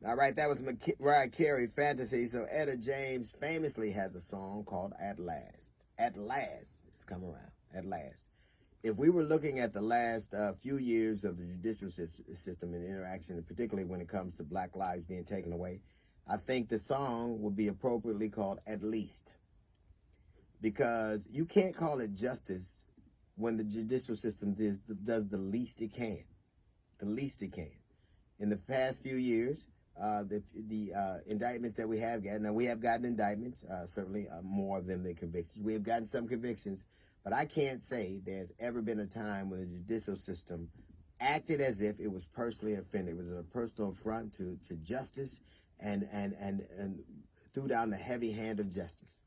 All right, that was Mariah Carey, Fantasy. So Etta James famously has a song called At Last. At last, it's come around. At last. If we were looking at the last few years of the judicial system and interaction, and particularly when it comes to black lives being taken away, I think the song would be appropriately called At Least. Because you can't call it justice when the judicial system does the least it can. The least it can. In the past few years, the indictments that we have gotten, now we have gotten indictments, certainly more of them than convictions. We have gotten some convictions, but I can't say there's ever been a time when the judicial system acted as if it was personally offended. It was a personal affront to justice and threw down the heavy hand of justice.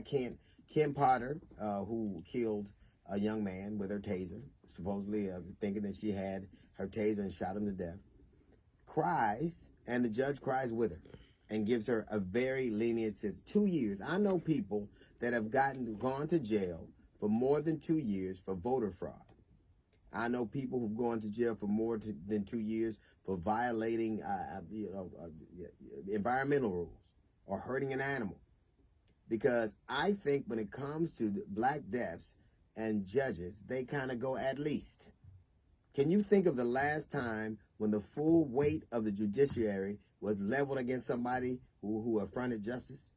Kim Potter, who killed a young man with her taser, supposedly thinking that she had her taser and shot him to death, cries, and the judge cries with her and gives her a very lenient sentence, 2 years. I know people that have gone to jail for more than 2 years for voter fraud. I know people who've gone to jail for more than 2 years for violating, environmental rules or hurting an animal. Because I think when it comes to black deaths and judges, they kind of go at least. Can you think of the last time when the full weight of the judiciary was leveled against somebody who affronted justice?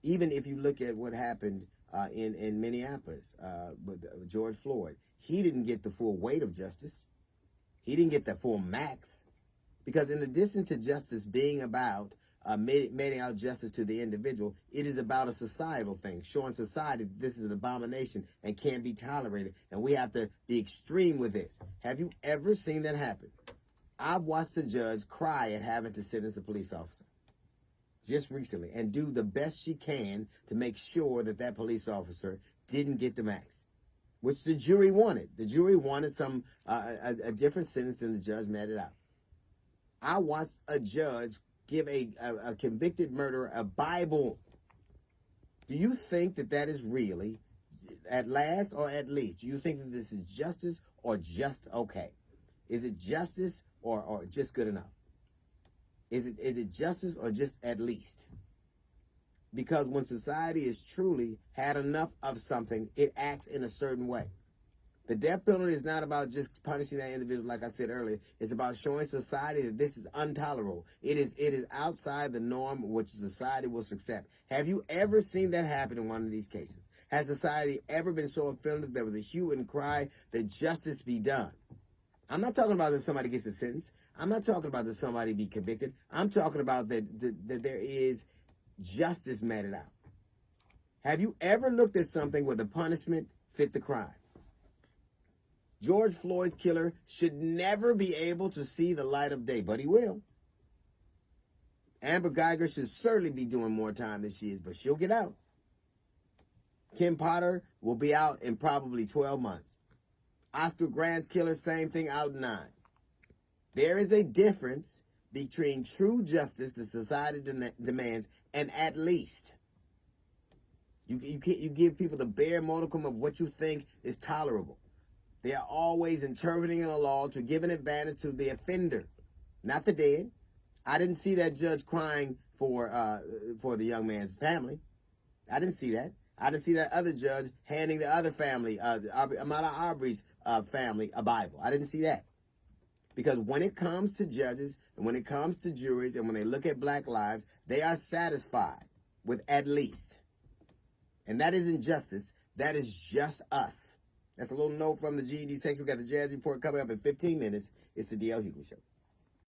Even if you look at what happened in Minneapolis with George Floyd, he didn't get the full weight of justice. He didn't get the full max. Because in addition to justice being about meting out justice to the individual, it is about a societal thing, showing society that this is an abomination and can't be tolerated, and we have to be extreme with this. Have you ever seen that happen? I've watched a judge cry at having to sentence a police officer just recently and do the best she can to make sure that that police officer didn't get the max, which the jury wanted. The jury wanted a different sentence than the judge meted out. I watched a judge give a convicted murderer a Bible. Do you think that that is really at last or at least? Do you think that this is justice or just okay? Is it justice or just good enough? Is it justice or just at least? Because when society has truly had enough of something, it acts in a certain way. The death penalty is not about just punishing that individual, like I said earlier. It's about showing society that this is intolerable. It is outside the norm which society will accept. Have you ever seen that happen in one of these cases? Has society ever been so offended that there was a hue and cry that justice be done? I'm not talking about that somebody gets a sentence. I'm not talking about that somebody be convicted. I'm talking about that there is justice meted out. Have you ever looked at something where the punishment fit the crime? George Floyd's killer should never be able to see the light of day, but he will. Amber Geiger should certainly be doing more time than she is, but she'll get out. Kim Potter will be out in probably 12 months. Oscar Grant's killer, same thing, out in 9. There is a difference between true justice that society demands and at least. You give people the bare modicum of what you think is tolerable. They are always interpreting a law to give an advantage to the offender, not the dead. I didn't see that judge crying for the young man's family. I didn't see that. I didn't see that other judge handing the other family, Ahmaud Arbery's family, a Bible. I didn't see that. Because when it comes to judges and when it comes to juries and when they look at black lives, they are satisfied with at least. And that isn't justice. That is just us. That's a little note from the GEDSection. We got the Jazz Report coming up in 15 minutes. It's the DL Hughley Show.